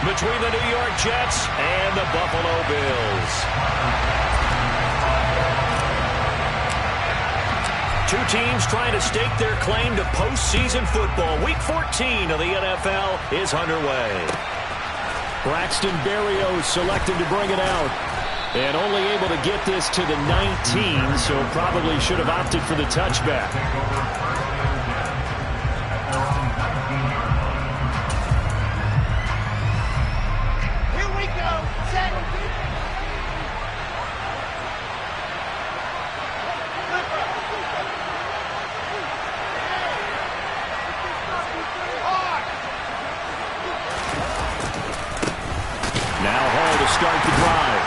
between the New York Jets and the Buffalo Bills. Two teams trying to stake their claim to postseason football. Week 14 of the NFL is underway. Braxton Berrios selected to bring it out. And only able to get this to the 19, so probably should have opted for the touchback. Start the drive.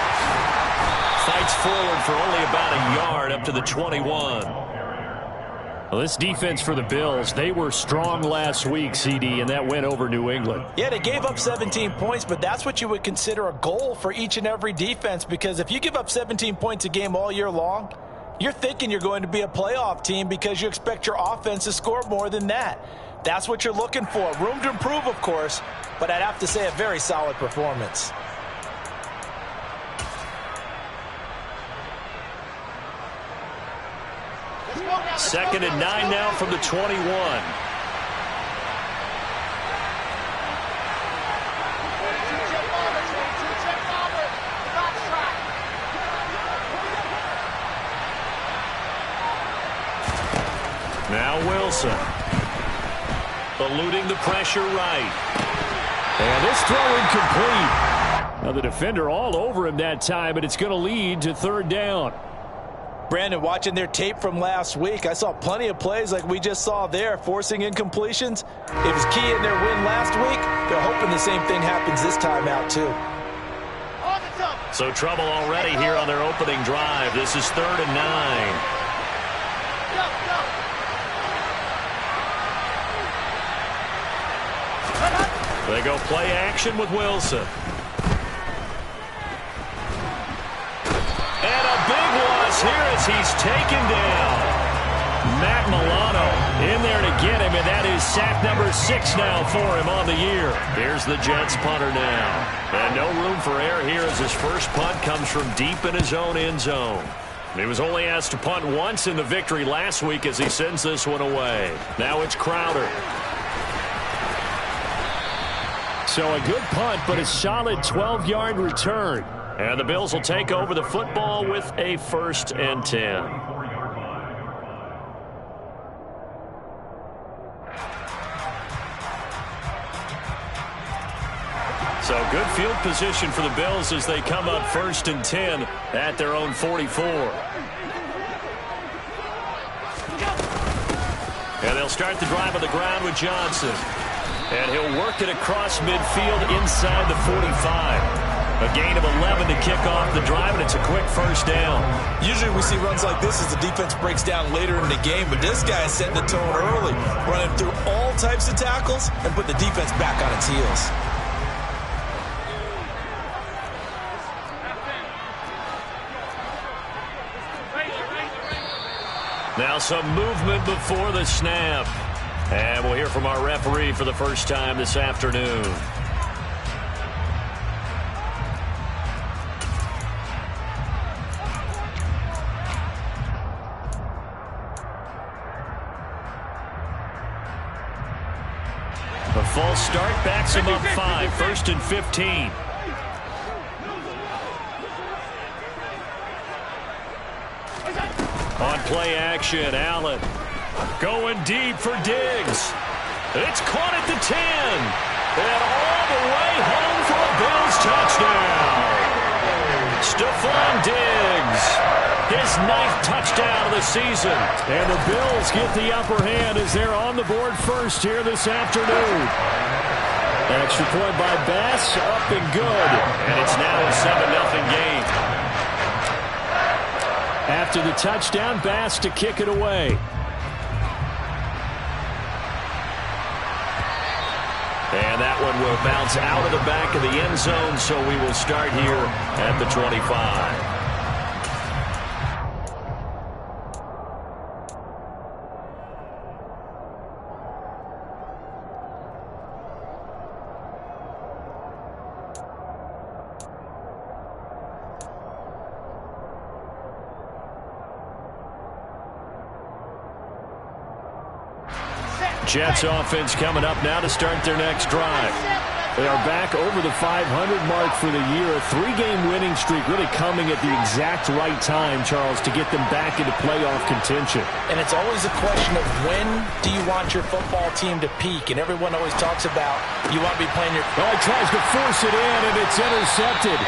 Fights forward for only about a yard up to the 21. Well, this defense for the Bills, they were strong last week, CD, and that went over New England. Yeah, they gave up 17 points, but that's what you would consider a goal for each and every defense, because if you give up 17 points a game all year long, you're thinking you're going to be a playoff team because you expect your offense to score more than that. That's what you're looking for. Room to improve, of course, but I'd have to say a very solid performance. Second and 9 now from the 21. Now Wilson. Eluding the pressure right. And this throw incomplete. Now the defender all over him that time, but it's going to lead to third down. Brandon, watching their tape from last week, I saw plenty of plays like we just saw there, forcing incompletions. It was key in their win last week. They're hoping the same thing happens this time out, too. So trouble already here on their opening drive. This is 3rd and 9. They go play action with Wilson. And a big loss here as he's taken down. Matt Milano in there to get him, and that is sack number 6 now for him on the year. Here's the Jets punter now. And no room for error here as his first punt comes from deep in his own end zone. He was only asked to punt once in the victory last week as he sends this one away. Now it's Crowder. So a good punt, but a solid 12-yard return. And the Bills will take over the football with a 1st and 10. So good field position for the Bills as they come up 1st and 10 at their own 44. And they'll start the drive on the ground with Johnson. And he'll work it across midfield inside the 45. A gain of 11 to kick off the drive, and it's a quick 1st down. Usually we see runs like this as the defense breaks down later in the game, but this guy is setting the tone early, running through all types of tackles and put the defense back on its heels. Now some movement before the snap. And we'll hear from our referee for the first time this afternoon. A false start backs him up 5, 1st and 15. On play action, Allen going deep for Diggs. It's caught at the 10. And all the way home for a Bills touchdown. Stephon Diggs, his 9th touchdown of the season. And the Bills get the upper hand as they're on the board first here this afternoon. Extra point by Bass, up and good. And it's now a 7-0 game. After the touchdown, Bass to kick it away. And that one will bounce out of the back of the end zone, so we will start here at the 25. Jets offense coming up now to start their next drive. They are back over the 500 mark for the year. A 3-game winning streak really coming at the exact right time, Charles, to get them back into playoff contention. And it's always a question of when do you want your football team to peak? And everyone always talks about you want to be playing your... Oh, he tries to force it in, and it's intercepted.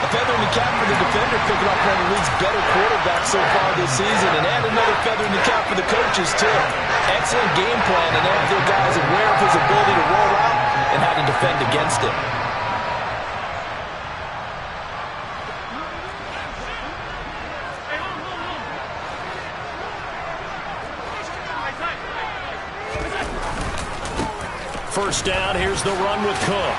A feather in the cap for the defender, picking up one of the league's better quarterbacks so far this season. And add another feather in the cap for the coaches, too. Excellent game plan, and have their guys aware of his ability to roll out and how to defend against it. First down, here's the run with Cook.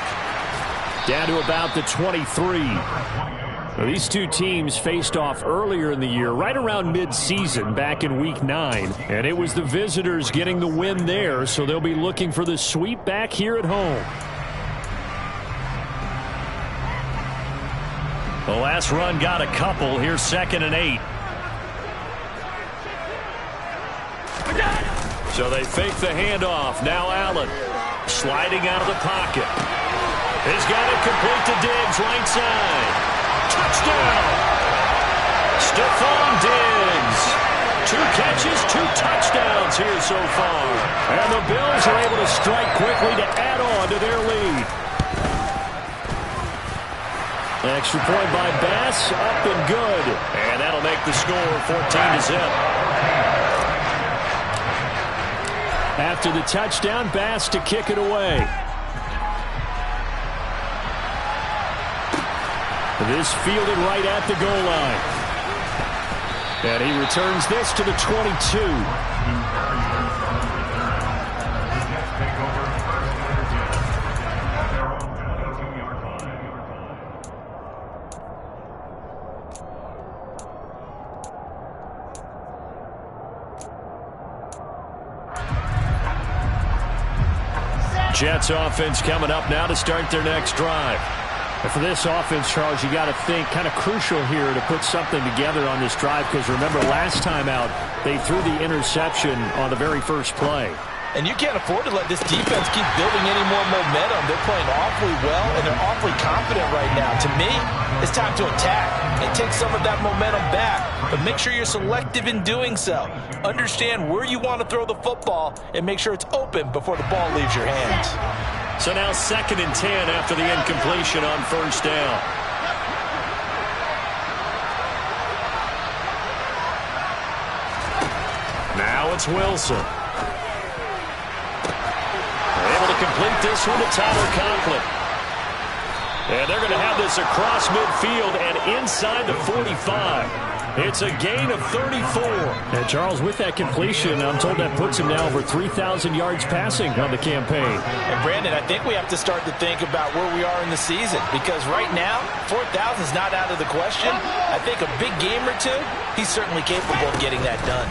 Down to about the 23. Now, these two teams faced off earlier in the year, right around mid-season, back in Week 9. And it was the visitors getting the win there, so they'll be looking for the sweep back here at home. The last run got a couple. Here's 2nd and 8. So they fake the handoff. Now Allen sliding out of the pocket. He's got it complete to Diggs, right side. Touchdown! Stephon Diggs. 2 catches, 2 touchdowns here so far. And the Bills are able to strike quickly to add on to their lead. Extra point by Bass, up and good. And that'll make the score 14-0. After the touchdown, Bass to kick it away. This fielded right at the goal line. And he returns this to the 22. Jets offense coming up now to start their next drive. And for this offense, Charles, you got to think kind of crucial here to put something together on this drive, because remember last time out they threw the interception on the very first play. And you can't afford to let this defense keep building any more momentum. They're playing awfully well, and they're awfully confident right now. To me, it's time to attack and take some of that momentum back. But make sure you're selective in doing so. Understand where you want to throw the football and make sure it's open before the ball leaves your hands. So now 2nd and 10 after the incompletion on first down. Now it's Wilson. Able to complete this one to Tyler Conklin. And they're going to have this across midfield and inside the 45. It's a gain of 34. And Charles, with that completion, I'm told that puts him now over 3,000 yards passing on the campaign. And Brandon, I think we have to start to think about where we are in the season, because right now, 4,000 is not out of the question. I think a big game or two, he's certainly capable of getting that done.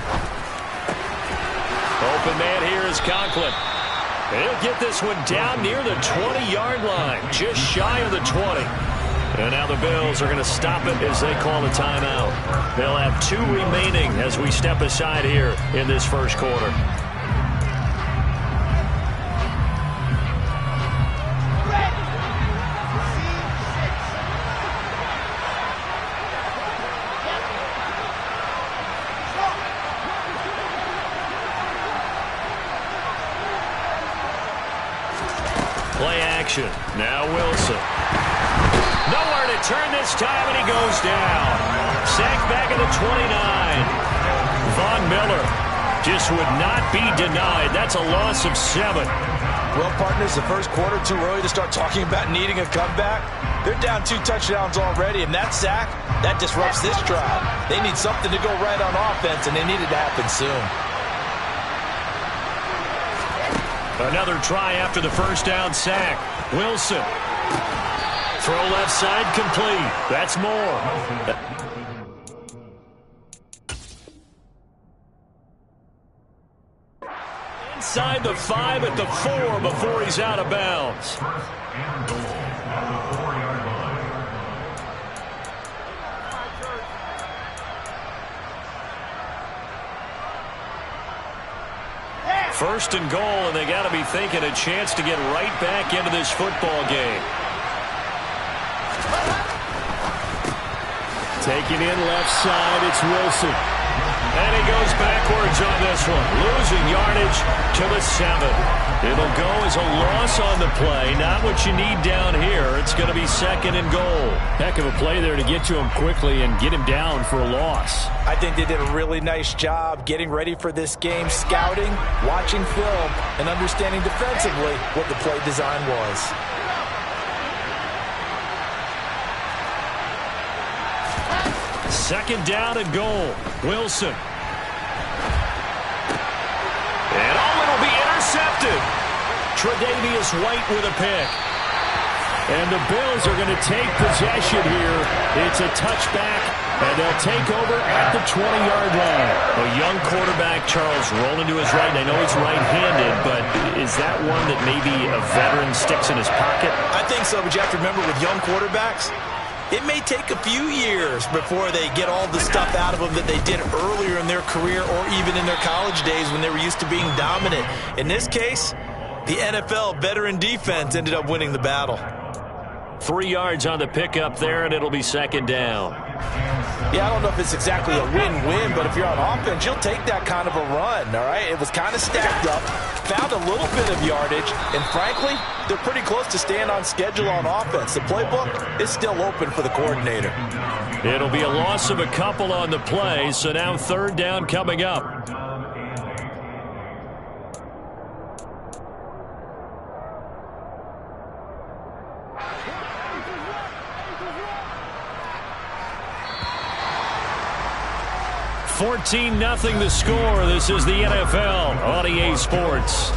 Open man here is Conklin. He'll get this one down near the 20-yard line, just shy of the 20. And now the Bills are going to stop it as they call a timeout. They'll have 2 remaining as we step aside here in this first quarter. Play action. Now Wilson. Nowhere to turn this time, and he goes down. Sacked back at the 29. Von Miller just would not be denied. That's a loss of 7. Well, partners, the first quarter too early to start talking about needing a comeback. They're down 2 touchdowns already, and that sack, that disrupts this drive. They need something to go right on offense, and they need it to happen soon. Another try after the first down sack. Wilson. Throw left side complete. That's more. Inside the 5 at the 4 before he's out of bounds. First and goal, and they got to be thinking a chance to get right back into this football game. Taking in left side, it's Wilson. And he goes backwards on this one, losing yardage to the 7. It'll go as a loss on the play. Not what you need down here. It's going to be second and goal. Heck of a play there to get to him quickly and get him down for a loss. I think they did a really nice job getting ready for this game, scouting, watching film, and understanding defensively what the play design was. Second down and goal. Wilson. And it'll be intercepted. Tre'Davious White with a pick. And the Bills are going to take possession here. It's a touchback, and they'll take over at the 20-yard line. A young quarterback, Charles, rolling to his right. I know he's right-handed, but is that one that maybe a veteran sticks in his pocket? I think so, but you have to remember with young quarterbacks, it may take a few years before they get all the stuff out of them that they did earlier in their career or even in their college days when they were used to being dominant. In this case, the NFL veteran defense ended up winning the battle. 3 yards on the pickup there, and it'll be second down. Yeah, I don't know if it's exactly a win-win, but if you're on offense, you'll take that kind of a run, all right? It was kind of stacked up, found a little bit of yardage, and frankly, they're pretty close to staying on schedule on offense. The playbook is still open for the coordinator. It'll be a loss of a couple on the play, so now third down coming up. $14-0 the score. This is the NFL on EA Sports.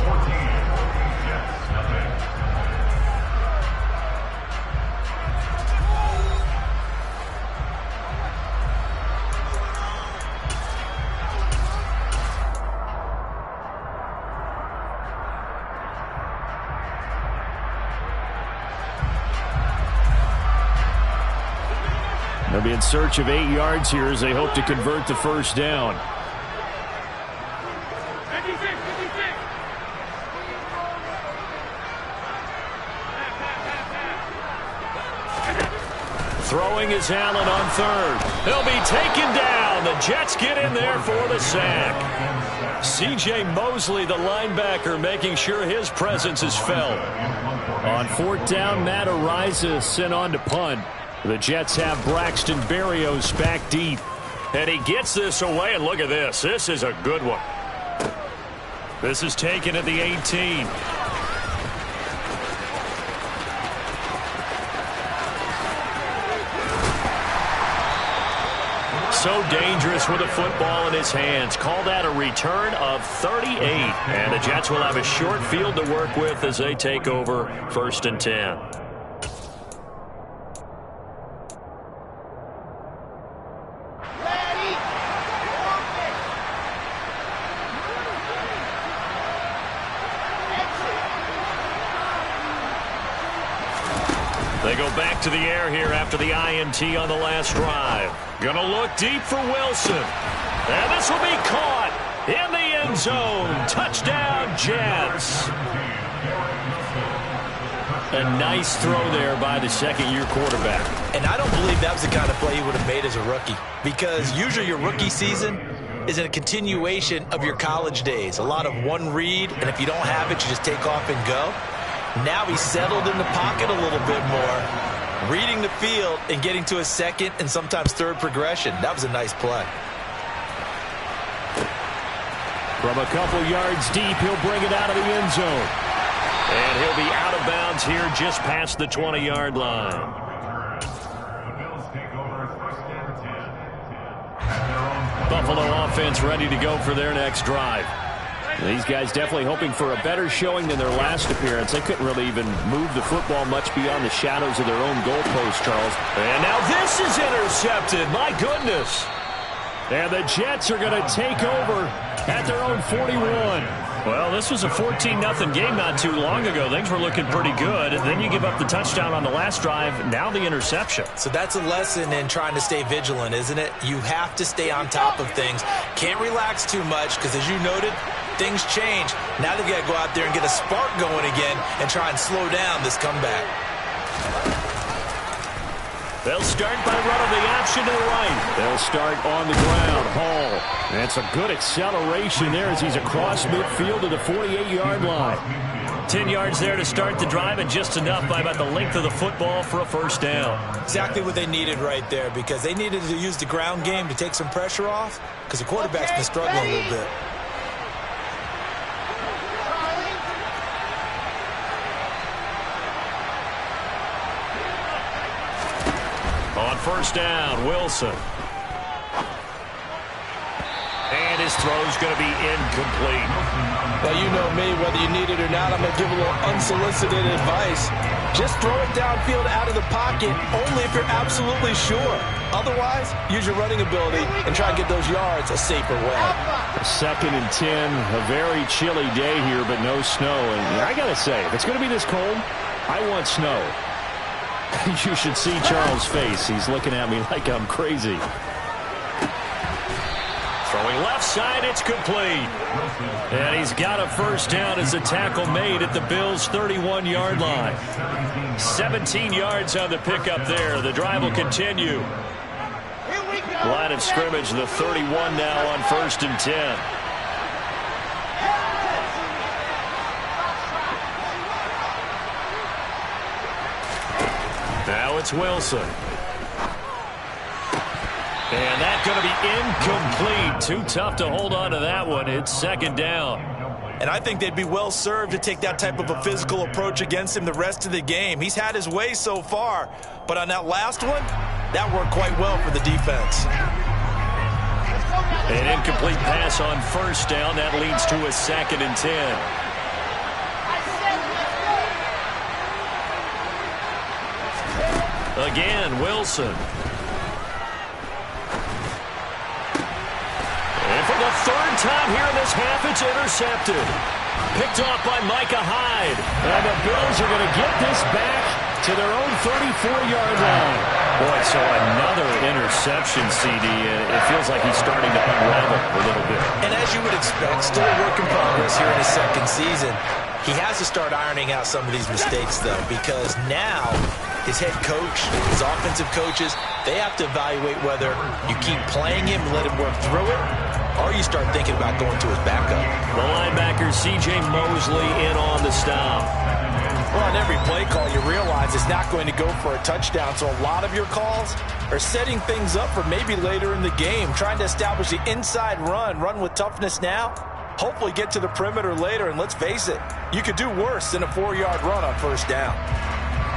They'll be in search of 8 yards here as they hope to convert the first down. Throwing is Allen on third. He'll be taken down. The Jets get in there for the sack. C.J. Mosley, the linebacker, making sure his presence is felt. On fourth down, Matt Araiza sent on to punt. The Jets have Braxton Berrios back deep. And he gets this away, and look at this. This is a good one. This is taken at the 18. So dangerous with a football in his hands. Call that a return of 38. And the Jets will have a short field to work with as they take over first and 10. They go back to the air here after the INT on the last drive. Gonna look deep for Wilson. And this will be caught in the end zone. Touchdown, Jets. A nice throw there by the second-year quarterback. And I don't believe that was the kind of play he would have made as a rookie, because usually your rookie season is a continuation of your college days. A lot of one read, and if you don't have it, you just take off and go. Now he's settled in the pocket a little bit more, reading the field and getting to a second and sometimes third progression. That was a nice play. From a couple yards deep, he'll bring it out of the end zone. And he'll be out of bounds here just past the 20-yard line. Buffalo offense ready to go for their next drive. These guys definitely hoping for a better showing than their last appearance. They couldn't really even move the football much beyond the shadows of their own goalpost, Charles. And now this is intercepted. My goodness. And the Jets are going to take over at their own 41. Well, this was a 14-0 game not too long ago. Things were looking pretty good. Then you give up the touchdown on the last drive. Now the interception. So that's a lesson in trying to stay vigilant, isn't it? You have to stay on top of things. Can't relax too much because, as you noted, things change. Now they've got to go out there and get a spark going again and try and slow down this comeback. They'll start by running the option to the right. They'll start on the ground. Hall. That's a good acceleration there as he's across midfield to the 48-yard line. 10 yards there to start the drive, and just enough by about the length of the football for a first down. Exactly what they needed right there, because they needed to use the ground game to take some pressure off, because the quarterback's been struggling a little bit. On first down, Wilson. And his throw's going to be incomplete. Well, you know me, whether you need it or not, I'm going to give a little unsolicited advice. Just throw it downfield out of the pocket, only if you're absolutely sure. Otherwise, use your running ability and try and get those yards a safer way. 2nd and 10, a very chilly day here, but no snow. And I got to say, if it's going to be this cold, I want snow. You should see Charles' face. He's looking at me like I'm crazy. Throwing left side, it's complete. And he's got a first down as the tackle made at the Bills' 31-yard line. 17 yards on the pickup there. The drive will continue. Line of scrimmage, the 31 now on 1st and 10. Now it's Wilson. And that's going to be incomplete. Too tough to hold on to that one. It's 2nd down. And I think they'd be well served to take that type of a physical approach against him the rest of the game. He's had his way so far, but on that last one, that worked quite well for the defense. An incomplete pass on first down. That leads to a 2nd and 10. Again, Wilson. And for the 3rd time here in this half, it's intercepted. Picked off by Micah Hyde. And the Bills are going to get this back to their own 34-yard line. Boy, so another interception, CD. It feels like he's starting to unravel a little bit. And as you would expect, still a work in progress here in his 2nd season. He has to start ironing out some of these mistakes, though, because now his head coach, his offensive coaches, they have to evaluate whether you keep playing him and let him work through it, or you start thinking about going to his backup. The linebacker, C.J. Mosley, in on the stop. Well, on every play call, you realize it's not going to go for a touchdown, so a lot of your calls are setting things up for maybe later in the game, trying to establish the inside run with toughness now, hopefully get to the perimeter later, and let's face it, you could do worse than a 4-yard run on first down.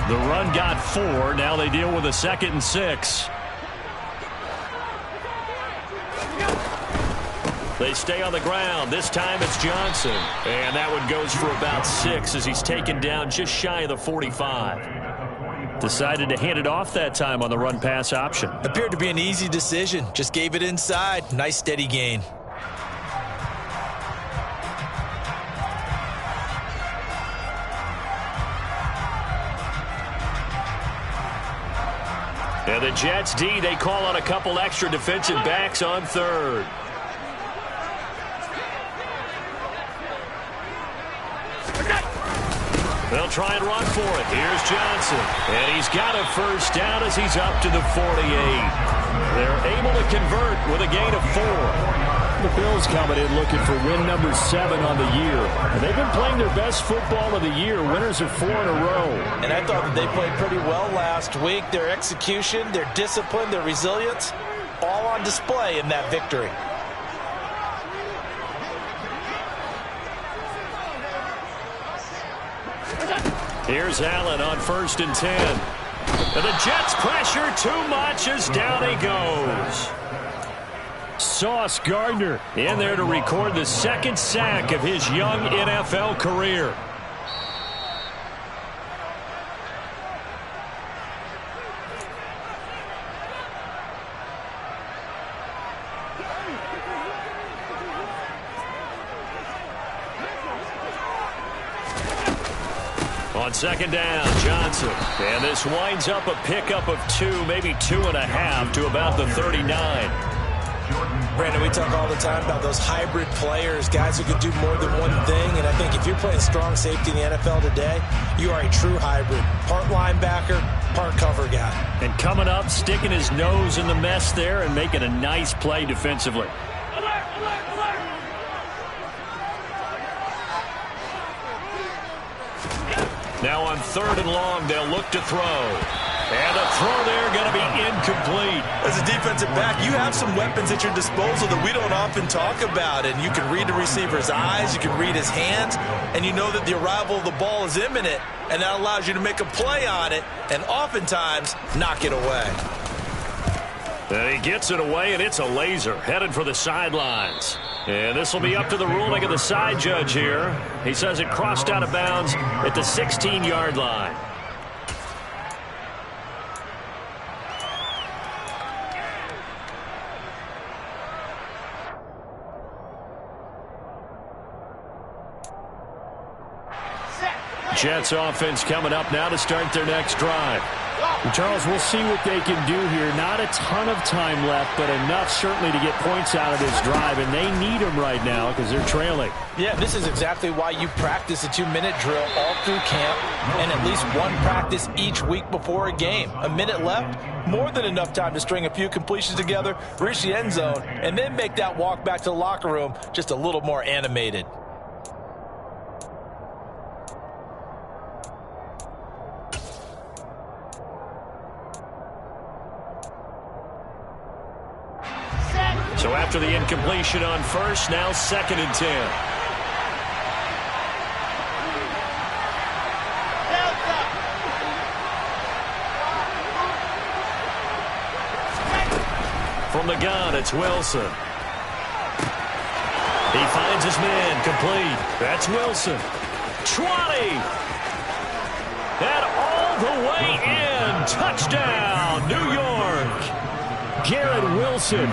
The run got 4. Now they deal with a 2nd and 6. They stay on the ground. This time it's Johnson. And that one goes for about 6 as he's taken down just shy of the 45. Decided to hand it off that time on the run-pass option. Appeared to be an easy decision. Just gave it inside. Nice steady gain. And the Jets D, they call on a couple extra defensive backs on 3rd. They'll try and run for it. Here's Johnson. And he's got a first down as he's up to the 48. They're able to convert with a gain of 4. The Bills coming in looking for win number 7 on the year. And they've been playing their best football of the year. Winners of 4 in a row. And I thought that they played pretty well last week. Their execution, their discipline, their resilience, all on display in that victory. Here's Allen on 1st and 10. And the Jets pressure too much as down he goes. Sauce Gardner in there to record the 2nd sack of his young NFL career. On 2nd down, Johnson. And this winds up a pickup of 2, maybe 2.5 to about the 39. Brandon, we talk all the time about those hybrid players, guys who can do more than one thing. And I think if you're playing strong safety in the NFL today, you are a true hybrid. Part linebacker, part cover guy. And coming up, sticking his nose in the mess there and making a nice play defensively. Now on 3rd and long, they'll look to throw. And the throw there going to be incomplete. As a defensive back, you have some weapons at your disposal that we don't often talk about. And you can read the receiver's eyes, you can read his hands, and you know that the arrival of the ball is imminent, and that allows you to make a play on it and oftentimes knock it away. And he gets it away, and it's a laser headed for the sidelines. And this will be up to the ruling of the side judge here. He says it crossed out of bounds at the 16-yard line. Jets offense coming up now to start their next drive. And Charles, we'll see what they can do here. Not a ton of time left, but enough certainly to get points out of this drive, and they need them right now because they're trailing. Yeah, this is exactly why you practice a 2-minute drill all through camp and at least one practice each week before a game. A minute left, more than enough time to string a few completions together, reach the end zone, and then make that walk back to the locker room just a little more animated. So after the incompletion on 1st, now 2nd and 10. From the gun, it's Wilson. He finds his man, complete. That's Wilson. 20. And all the way in. Touchdown, New York. Garrett Wilson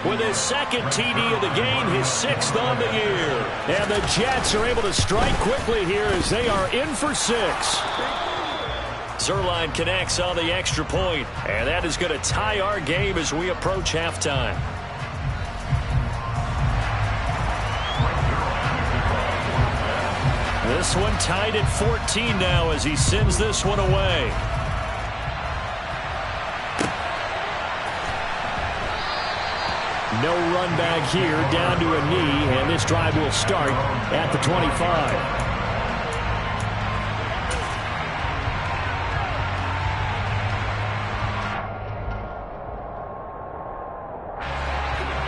with his 2nd TD of the game, his 6th on the year. And the Jets are able to strike quickly here as they are in for 6. Zerline connects on the extra point, and that is going to tie our game as we approach halftime. This one tied at 14 now as he sends this one away. No run back here, down to a knee, and this drive will start at the 25.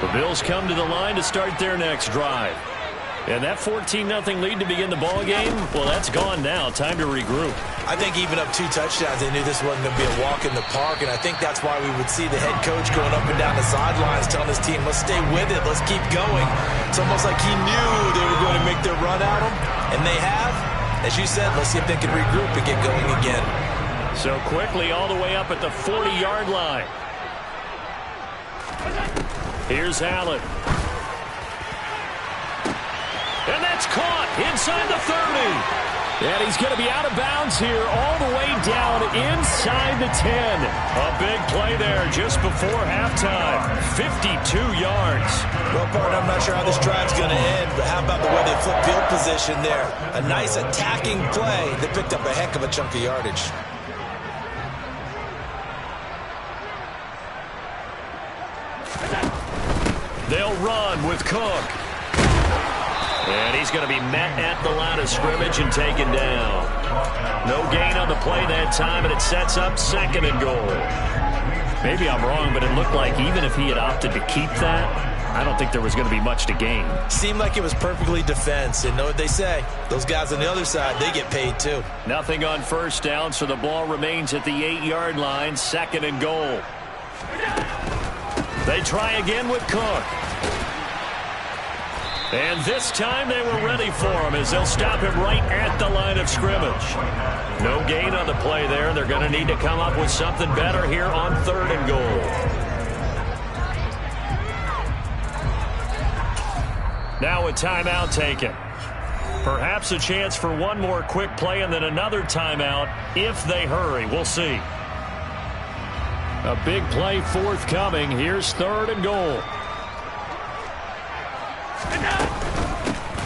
The Bills come to the line to start their next drive. And that 14-0 lead to begin the ball game, well, that's gone now. Time to regroup. I think even up 2 touchdowns, they knew this wasn't going to be a walk in the park, and I think that's why we would see the head coach going up and down the sidelines telling his team, let's stay with it, let's keep going. It's almost like he knew they were going to make their run at him, and they have. As you said, let's see if they can regroup and get going again. So quickly all the way up at the 40-yard line. Here's Allen. And that's caught inside the 30. And he's going to be out of bounds here all the way down inside the 10. A big play there just before halftime. 52 yards. Well, partner, I'm not sure how this drive's going to end, but how about the way they flip field position there? A nice attacking play that picked up a heck of a chunk of yardage. They'll run with Cook. And he's going to be met at the line of scrimmage and taken down. No gain on the play that time, and it sets up 2nd and goal. Maybe I'm wrong, but it looked like even if he had opted to keep that, I don't think there was going to be much to gain. Seemed like it was perfectly defense. And know what they say? Those guys on the other side, they get paid too. Nothing on 1st down, so the ball remains at the 8-yard line, 2nd and goal. They try again with Cook. And this time they were ready for him as they'll stop him right at the line of scrimmage. No gain on the play there. They're going to need to come up with something better here on 3rd and goal. Now a timeout taken. Perhaps a chance for one more quick play and then another timeout if they hurry. We'll see. A big play forthcoming. Here's 3rd and goal.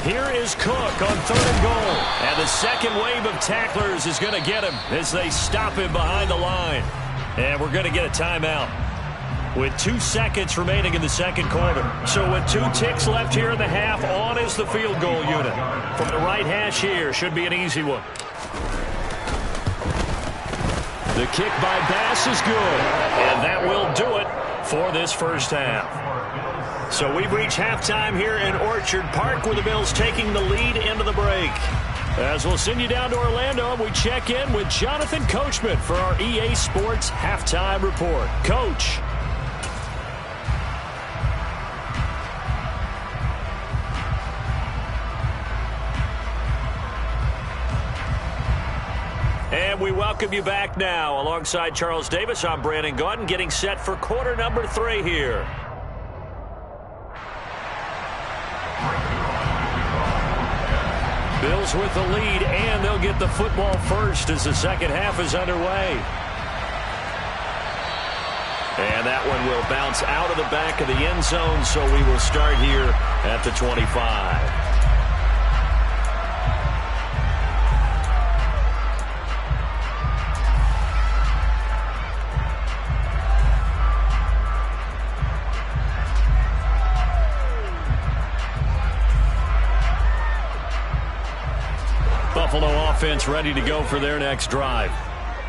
Here is Cook on 3rd and goal. And the second wave of tacklers is going to get him as they stop him behind the line. And we're going to get a timeout with 2 seconds remaining in the second quarter. So with 2 ticks left here in the half, on is the field goal unit. From the right hash here, should be an easy one. The kick by Bass is good. And that will do it for this first half. So we've reached halftime here in Orchard Park, where the Bills taking the lead into the break. As we'll send you down to Orlando, and we check in with Jonathan Coachman for our EA Sports Halftime Report. Coach. And we welcome you back now. Alongside Charles Davis, I'm Brandon Gaudin, getting set for quarter number 3 here. Bills with the lead, and they'll get the football first as the second half is underway. And that one will bounce out of the back of the end zone, so we will start here at the 25. Buffalo offense ready to go for their next drive.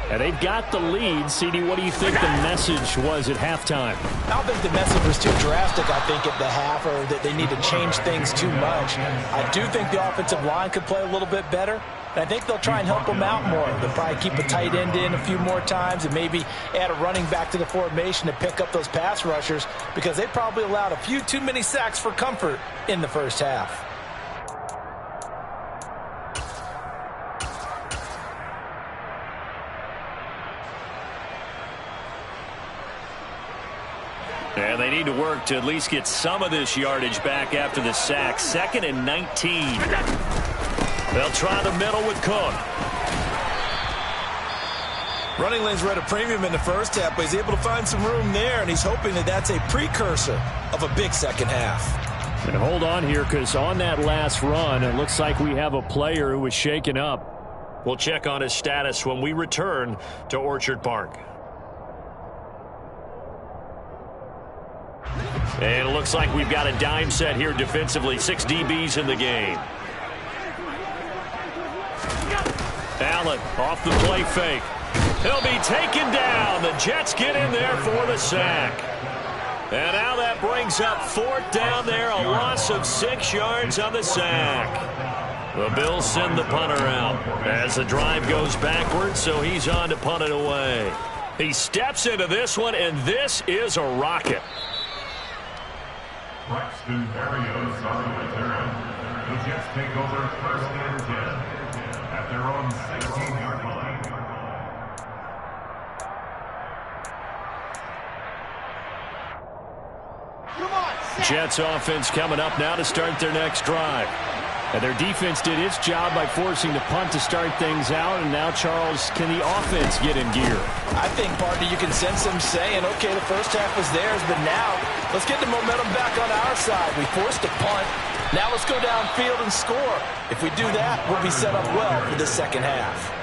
And they've got the lead. CD, what do you think the message was at halftime? I don't think the message was too drastic, I think, at the half, or that they need to change things too much. I do think the offensive line could play a little bit better. And I think they'll try and help them out more. They'll probably keep a tight end in a few more times and maybe add a running back to the formation to pick up those pass rushers, because they probably allowed a few too many sacks for comfort in the first half. And they need to work to at least get some of this yardage back after the sack. 2nd and 19. They'll try the middle with Cook. Running lanes were at a premium in the first half, but he's able to find some room there, and he's hoping that that's a precursor of a big second half. And hold on here, because on that last run, it looks like we have a player who was shaken up. We'll check on his status when we return to Orchard Park. And it looks like we've got a dime set here defensively. 6 DBs in the game. Allen off the play fake. He'll be taken down. The Jets get in there for the sack. And now that brings up 4th down there. A loss of 6 yards on the sack. The Bills send the punter out as the drive goes backwards, so he's on to punt it away. He steps into this one, and this is a rocket. Braxton Berrios on the return. The Jets take over 1st and 10 at their own 16-yard line. Jets offense coming up now to start their next drive. And their defense did its job by forcing the punt to start things out. And now, Charles, can the offense get in gear? I think, partner, you can sense them saying, okay, the first half was theirs, but now let's get the momentum back on our side. We forced a punt. Now let's go downfield and score. If we do that, we'll be set up well for the second half.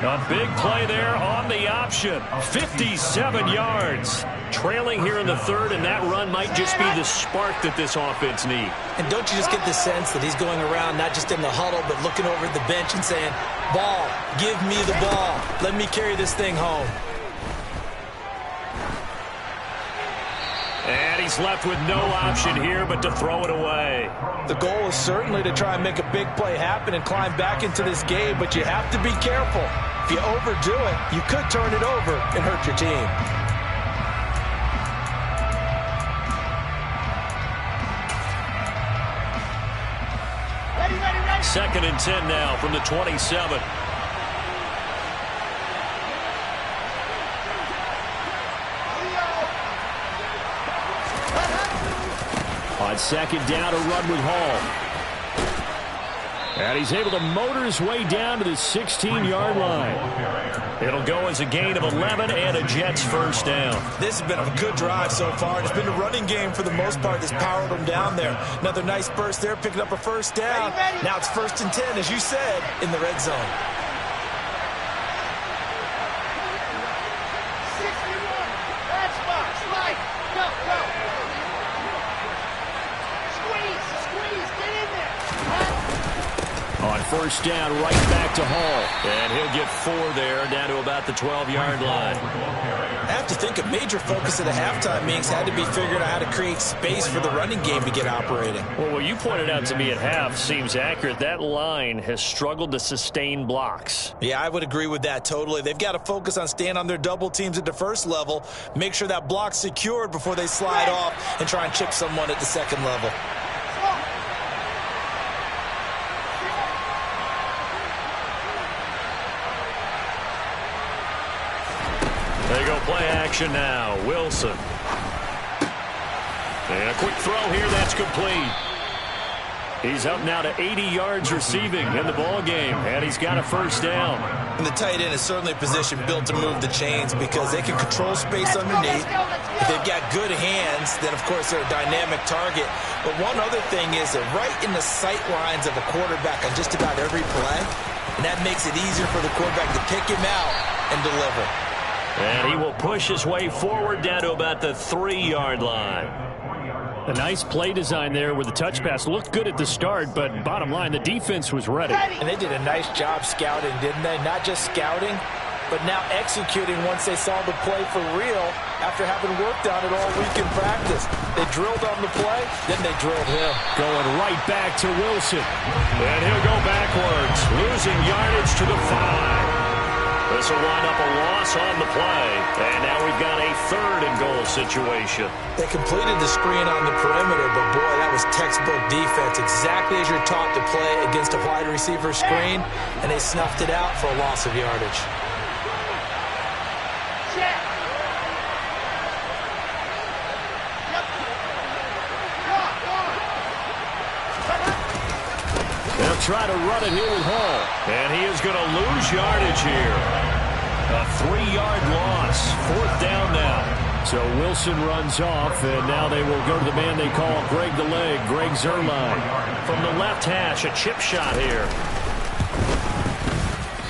A big play there on the option. 57 yards. Trailing here in the 3rd, and that run might just be the spark that this offense needs. And don't you just get the sense that he's going around not just in the huddle, but looking over at the bench and saying, ball, give me the ball. Let me carry this thing home. And he's left with no option here but to throw it away. The goal is certainly to try and make a big play happen and climb back into this game, but you have to be careful. If you overdo it, you could turn it over and hurt your team. 2nd and 10 now from the 27. On 2nd down, a run with Hall. And he's able to motor his way down to the 16-yard line. It'll go as a gain of 11 and a Jets first down. This has been a good drive so far. It's been a running game for the most part that's powered them down there. Another nice burst there, picking up a first down. Now it's 1st and 10, as you said, in the red zone. 61. That's box. Right. Go, go. Squeeze. Get in there. On first down, right back to Hall. And he'll get 4 there, down to about the 12-yard line. I have to think a major focus of the halftime meetings had to be figuring out how to create space for the running game to get operating. Well, what you pointed out to me at half seems accurate. That line has struggled to sustain blocks. Yeah, I would agree with that totally. They've got to focus on staying on their double teams at the first level, make sure that block's secured before they slide off and try and chip someone at the second level. They go play action now. Wilson. And a quick throw here. That's complete. He's up now to 80 yards receiving in the ball game, and he's got a first down. And the tight end is certainly a position built to move the chains because they can control space underneath. If they've got good hands, then, of course, they're a dynamic target. But one other thing is they're right in the sight lines of a quarterback on just about every play, and that makes it easier for the quarterback to pick him out and deliver. And he will push his way forward down to about the 3-yard line. A nice play design there with the touch pass. Looked good at the start, but bottom line, the defense was ready. And they did a nice job scouting, didn't they? Not just scouting, but now executing once they saw the play for real after having worked on it all week in practice. They drilled on the play, then they drilled him. Going right back to Wilson. And he'll go backwards, losing yardage to the 5. This will wind up a loss on the play. And now we've got a 3rd and goal situation. They completed the screen on the perimeter, but boy, that was textbook defense. Exactly as you're taught to play against a wide receiver screen, and they snuffed it out for a loss of yardage. They'll try to run it here with Hall. And he is going to lose yardage here. A 3-yard loss. 4th down now. So Wilson runs off, and now they will go to the man they call Greg the Leg, Greg Zuerlein. From the left hash, a chip shot here.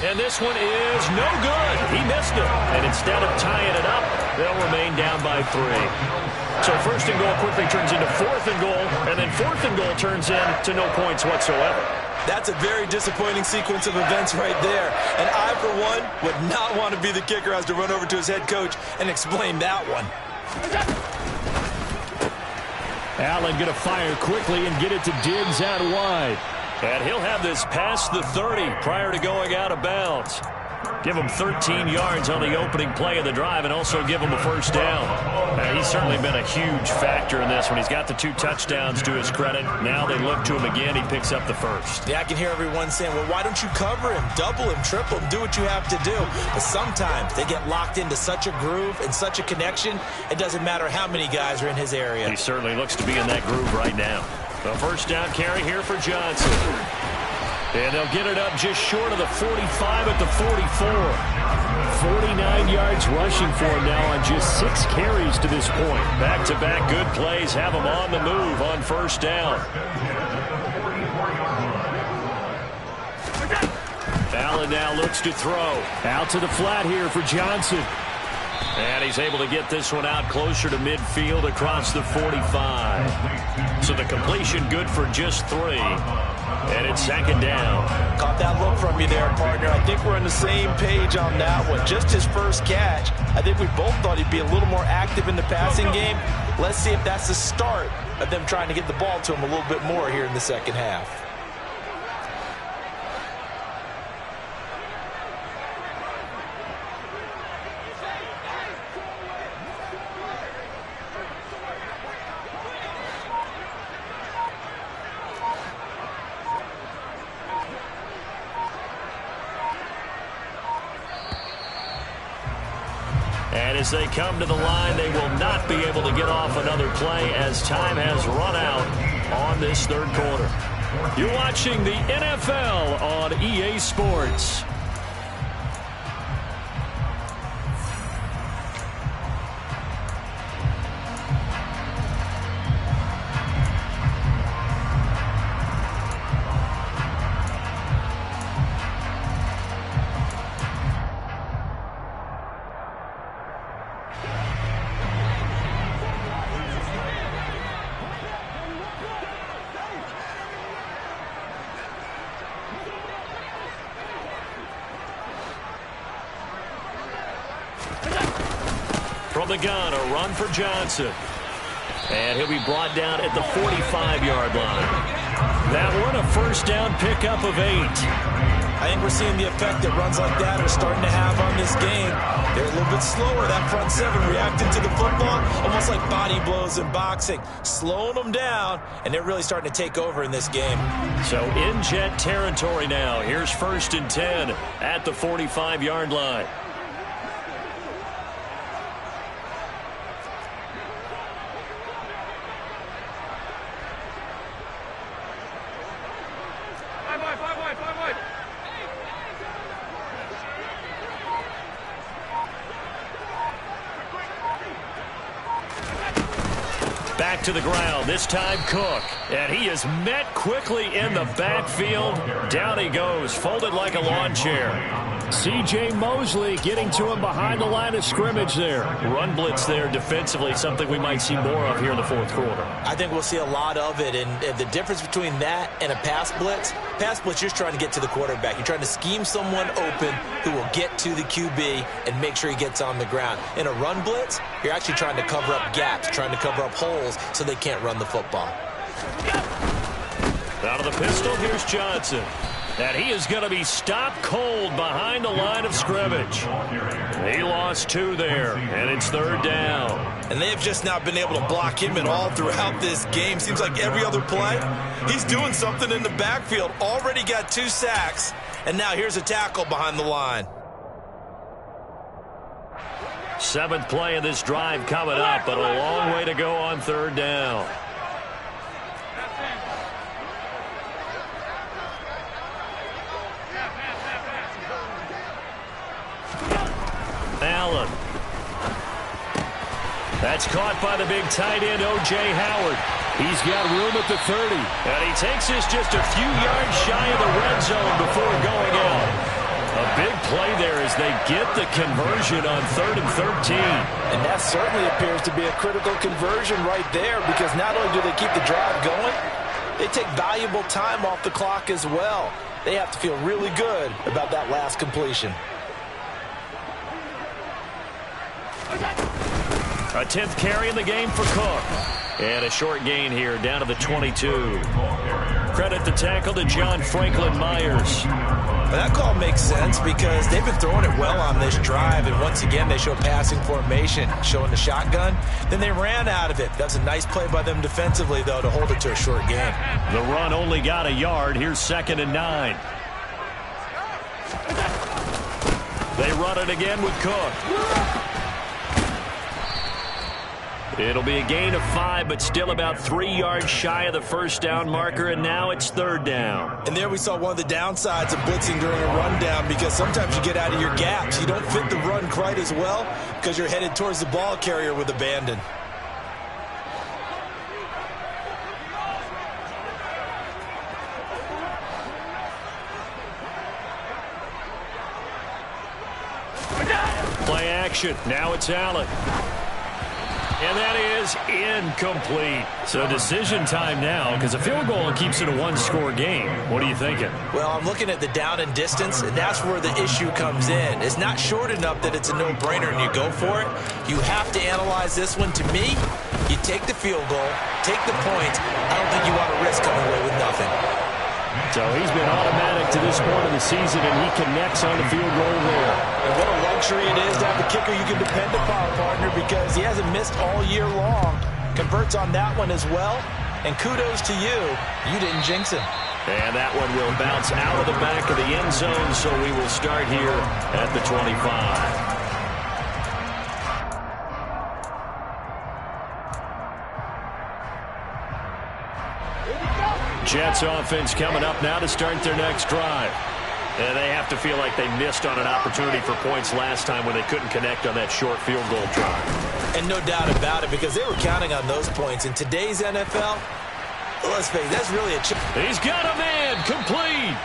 And this one is no good. He missed it. And instead of tying it up, they'll remain down by 3. So 1st and goal quickly turns into 4th and goal, and then 4th and goal turns into no points whatsoever. That's a very disappointing sequence of events right there. And I, for one, would not want to be the kicker who has to run over to his head coach and explain that one. Allen going to fire quickly and get it to Diggs out wide. And he'll have this past the 30 prior to going out of bounds. Give him 13 yards on the opening play of the drive and also give him a first down. He's certainly been a huge factor in this when he's got the 2 touchdowns to his credit. Now they look to him again. He picks up the first. Yeah, I can hear everyone saying, well, why don't you cover him, double him, triple him, do what you have to do. But sometimes they get locked into such a groove and such a connection, it doesn't matter how many guys are in his area. He certainly looks to be in that groove right now. A first down carry here for Johnson. And they'll get it up just short of the 45 at the 44. 49 yards rushing for him now on just 6 carries to this point. Back-to-back good plays have him on the move on first down. Allen now looks to throw. Out to the flat here for Johnson. And he's able to get this one out closer to midfield across the 45. So the completion good for just 3. And it's 2nd down. Caught that look from you there, partner. I think we're on the same page on that one. Just his first catch. I think we both thought he'd be a little more active in the passing game. Let's see if that's the start of them trying to get the ball to him a little bit more here in the second half. And as they come to the line, they will not be able to get off another play as time has run out on this 3rd quarter. You're watching the NFL on EA Sports. From the gun, a run for Johnson. And he'll be brought down at the 45-yard line. That one, a first down pickup of 8. I think we're seeing the effect that runs like that are starting to have on this game. They're a little bit slower, that front seven, reacting to the football, almost like body blows in boxing, slowing them down, and they're really starting to take over in this game. So in jet territory now. Here's 1st and 10 at the 45-yard line. Back to the ground, this time Cook. And he is met quickly in the backfield. Down he goes, folded like a lawn chair. C.J. Mosley getting to him behind the line of scrimmage there. Run blitz there defensively, something we might see more of here in the 4th quarter. I think we'll see a lot of it, and the difference between that and a pass blitz, you're just trying to get to the quarterback. You're trying to scheme someone open who will get to the QB and make sure he gets on the ground. In a run blitz, you're actually trying to cover up gaps, trying to cover up holes so they can't run the football. Out of the pistol, here's Johnson. And he is going to be stopped cold behind the line of scrimmage. He lost 2 there, and it's 3rd down. And they have just not been able to block him at all throughout this game. Seems like every other play, he's doing something in the backfield. Already got 2 sacks, and now here's a tackle behind the line. 7th play of this drive coming up, but a long way to go on 3rd down. Allen. That's caught by the big tight end, O.J. Howard. He's got room at the 30. And he takes this just a few yards shy of the red zone before going out. A big play there as they get the conversion on 3rd and 13. And that certainly appears to be a critical conversion right there, because not only do they keep the drive going, they take valuable time off the clock as well. They have to feel really good about that last completion. A 10th carry in the game for Cook. And a short gain here down to the 22. Credit the tackle to John Franklin Myers. Well, that call makes sense because they've been throwing it well on this drive, and once again they show passing formation, showing the shotgun. Then they ran out of it. That's a nice play by them defensively, though, to hold it to a short gain. The run only got a yard. Here's 2nd and 9. They run it again with Cook. It'll be a gain of 5, but still about 3 yards shy of the first down marker, and now it's 3rd down. And there we saw one of the downsides of blitzing during a rundown, because sometimes you get out of your gaps. You don't fit the run quite as well because you're headed towards the ball carrier with abandon. Play action. Now it's Allen. And that is incomplete. So decision time now, because a field goal keeps it a one-score game. What are you thinking? Well, I'm looking at the down and distance, and that's where the issue comes in. It's not short enough that it's a no-brainer and you go for it. You have to analyze this one. To me, you take the field goal, take the points. I don't think you want to risk coming away with nothing. So he's been automatic to this point of the season, and he connects on the field goal there. And what a luxury it is to have a kicker you can depend upon, partner, because he hasn't missed all year long. Converts on that one as well. And kudos to you. You didn't jinx him. And that one will bounce out of the back of the end zone, so we will start here at the 25. Here we go. Jets offense coming up now to start their next drive. And they have to feel like they missed on an opportunity for points last time when they couldn't connect on that short field goal drive. And no doubt about it, because they were counting on those points. In today's NFL, let's face it, that's really a challenge. He's got a man, complete.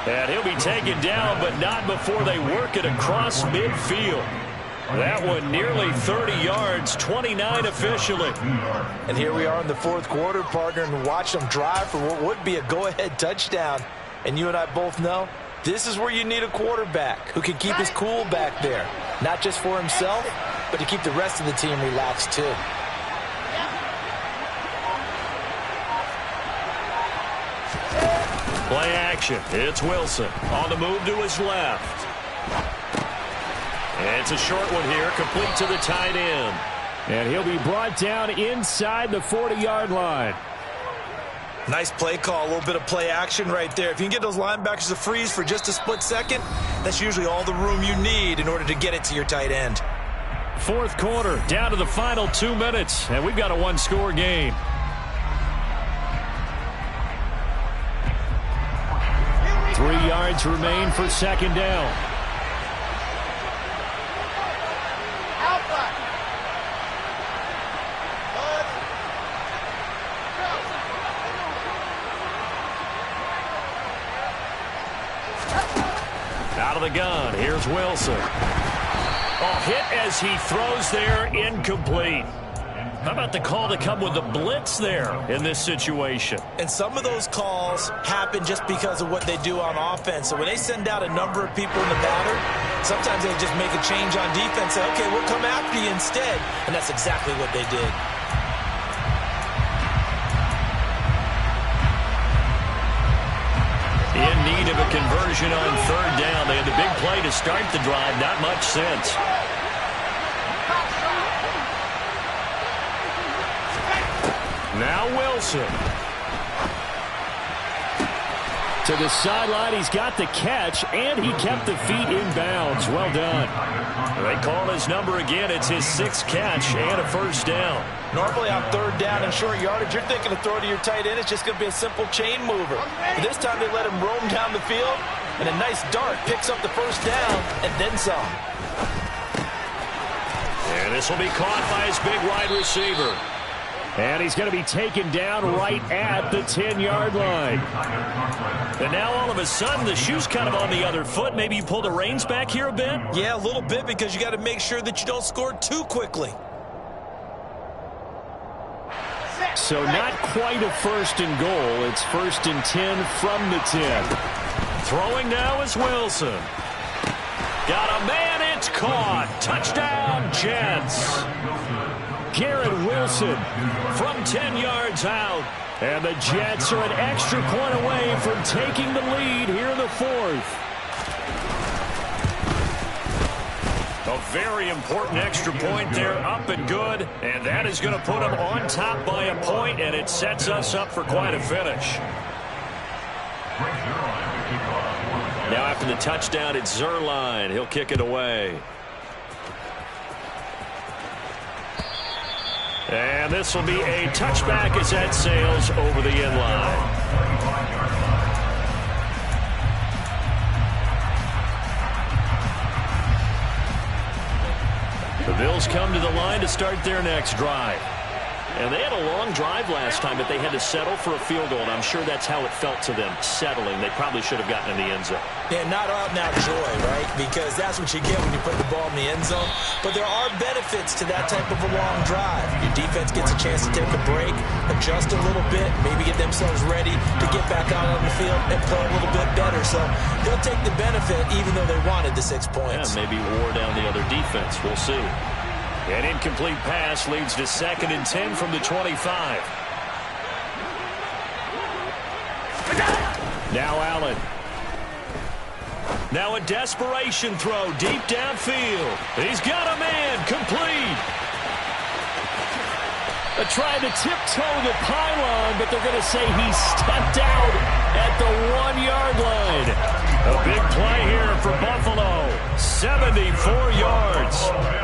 And he'll be taken down, but not before they work it across midfield. That one nearly 30 yards, 29 officially. And here we are in the fourth quarter, partner, and watch them drive for what would be a go-ahead touchdown. And you and I both know this is where you need a quarterback who can keep his cool back there. Not just for himself, but to keep the rest of the team relaxed too. Play action. It's Wilson on the move to his left. And it's a short one here, complete to the tight end. And he'll be brought down inside the 40-yard line. Nice play call, a little bit of play action right there. If you can get those linebackers to freeze for just a split second, that's usually all the room you need in order to get it to your tight end. Fourth quarter, down to the final 2 minutes, and we've got a one-score game. Three yards remain for second down. Out of the gun, here's Wilson. Oh, hit as he throws there, incomplete. How about the call to come with the blitz there in this situation? And some of those calls happen just because of what they do on offense. So when they send out a number of people in the pattern, sometimes they just make a change on defense. Say, okay, we'll come after you instead. And that's exactly what they did. In need of a conversion on third down. They had the big play to start the drive. Not much sense. Now Wilson. To the sideline, he's got the catch, and he kept the feet in bounds. Well done. They call his number again. It's his sixth catch and a first down. Normally on third down and short yardage, you're thinking to throw to your tight end. It's just going to be a simple chain mover. But this time they let him roam down the field, and a nice dart picks up the first down and then some. And this will be caught by his big wide receiver. And he's going to be taken down right at the 10-yard line. And now all of a sudden the shoe's kind of on the other foot. Maybe you pull the reins back here a bit? Yeah, a little bit, because you got to make sure that you don't score too quickly. So not quite a first and goal. It's first and 10 from the 10. Throwing now is Wilson. Got a man, it's caught. Touchdown, Jets. Garrett Wilson from 10 yards out. And the Jets are an extra point away from taking the lead here in the fourth. A very important extra point there, up and good. And that is going to put them on top by a point, and it sets us up for quite a finish. Now after the touchdown, it's Zerline. He'll kick it away. And this will be a touchback as that sails over the end line. The Bills come to the line to start their next drive. And they had a long drive last time, but they had to settle for a field goal, and I'm sure that's how it felt to them, settling. They probably should have gotten in the end zone. Yeah, not out-and-out joy, right? Because that's what you get when you put the ball in the end zone. But there are benefits to that type of a long drive. Your defense gets a chance to take a break, adjust a little bit, maybe get themselves ready to get back out on the field and play a little bit better. So they'll take the benefit even though they wanted the 6 points. Yeah, maybe wore down the other defense. We'll see. An incomplete pass leads to 2nd and 10 from the 25. Now Allen. Now a desperation throw deep downfield. He's got a man, complete. They're trying to tiptoe the pylon, but they're going to say he stepped out at the 1-yard line. A big play here for Buffalo. 74 yards.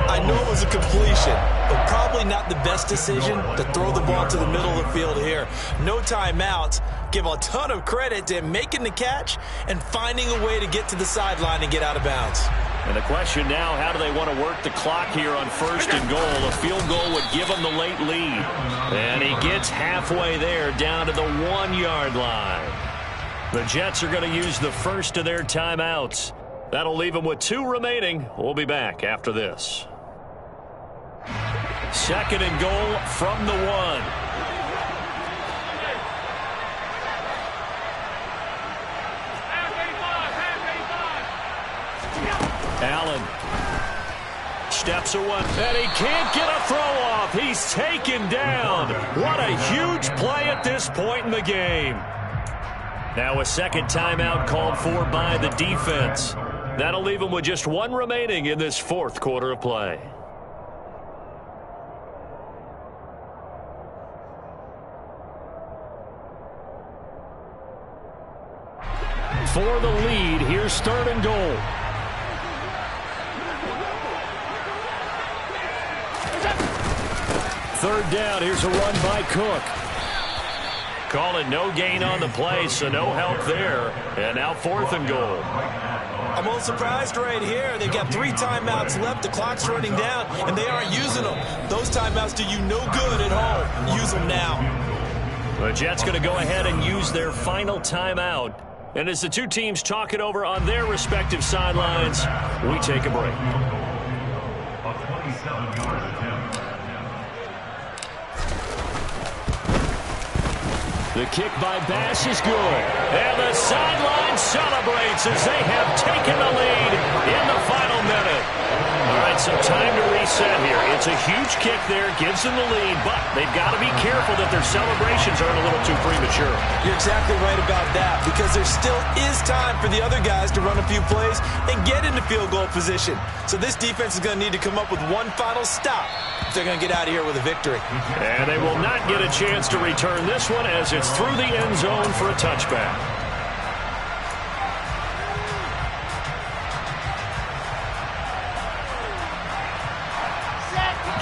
I know it was a completion, but probably not the best decision to throw the ball to the middle of the field here. No timeouts. Give a ton of credit to him making the catch and finding a way to get to the sideline and get out of bounds. And the question now, how do they want to work the clock here on 1st and goal? A field goal would give them the late lead. And he gets halfway there down to the 1-yard line. The Jets are going to use the first of their timeouts. That'll leave them with 2 remaining. We'll be back after this. 2nd and goal from the 1. Allen steps away, and he can't get a throw off. He's taken down. What a huge play at this point in the game. Now a 2nd timeout called for by the defense. That'll leave them with just 1 remaining in this 4th quarter of play. For the lead, here's 3rd and goal. Third down, here's a run by Cook. Call it no gain on the play, so no help there. And now 4th and goal. I'm a little surprised right here. They've got 3 timeouts left. The clock's running down, and they aren't using them. Those timeouts do you no good at home. Use them now. The Jets going to go ahead and use their final timeout. And as the 2 teams talk it over on their respective sidelines, we take a break. A 27-yard attempt. The kick by Bass is good. And the sideline celebrates as they have taken the lead in the final minute. All right, so time to reset here. It's a huge kick there, gives them the lead, but they've got to be careful that their celebrations aren't a little too premature. You're exactly right about that, because there still is time for the other guys to run a few plays and get into field goal position. So this defense is going to need to come up with one final stop if they're going to get out of here with a victory. And they will not get a chance to return this one as it's through the end zone for a touchback.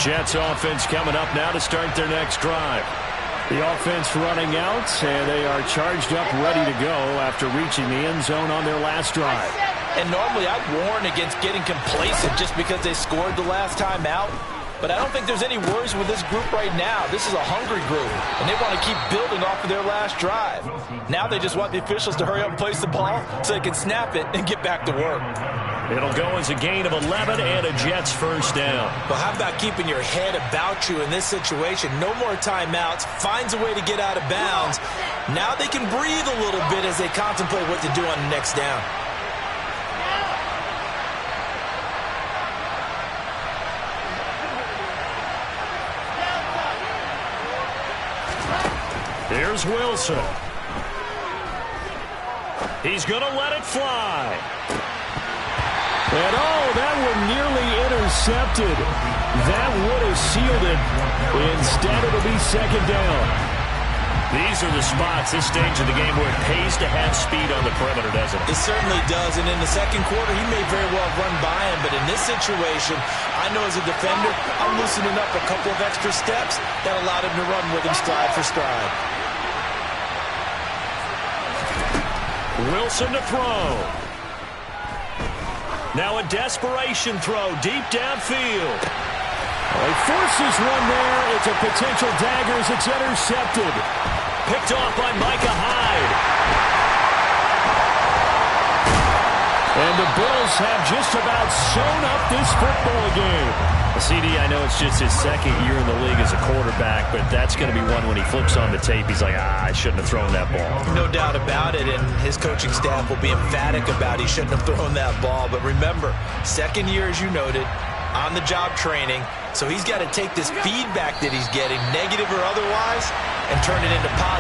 Jets offense coming up now to start their next drive. The offense running out, and they are charged up, ready to go after reaching the end zone on their last drive. And normally I'd warn against getting complacent just because they scored the last time out. But I don't think there's any worries with this group right now. This is a hungry group, and they want to keep building off of their last drive. Now they just want the officials to hurry up and place the ball so they can snap it and get back to work. It'll go as a gain of 11 and a Jets first down. But how about keeping your head about you in this situation? No more timeouts. Finds a way to get out of bounds. Now they can breathe a little bit as they contemplate what to do on the next down. Here's Wilson. He's going to let it fly. And oh, that one nearly intercepted. That would have sealed it. Instead, it'll be second down. These are the spots, this stage of the game, where it pays to have speed on the perimeter, doesn't it? It certainly does. And in the second quarter, he may very well run by him. But in this situation, I know as a defender, I'm loosening up a couple of extra steps that allowed him to run with him stride for stride. Wilson to throw. Now a desperation throw deep downfield. He forces one there. It's a potential dagger as it's intercepted. Picked off by Micah Hyde. And the Bills have just about sewn up this football game. CD, I know it's just his second year in the league as a quarterback, but that's going to be one when he flips on the tape. He's like, I shouldn't have thrown that ball. No doubt about it, and his coaching staff will be emphatic about he shouldn't have thrown that ball. But remember, second year, as you noted, on-the-job training, so he's got to take this feedback that he's getting, negative or otherwise, and turn it into positive.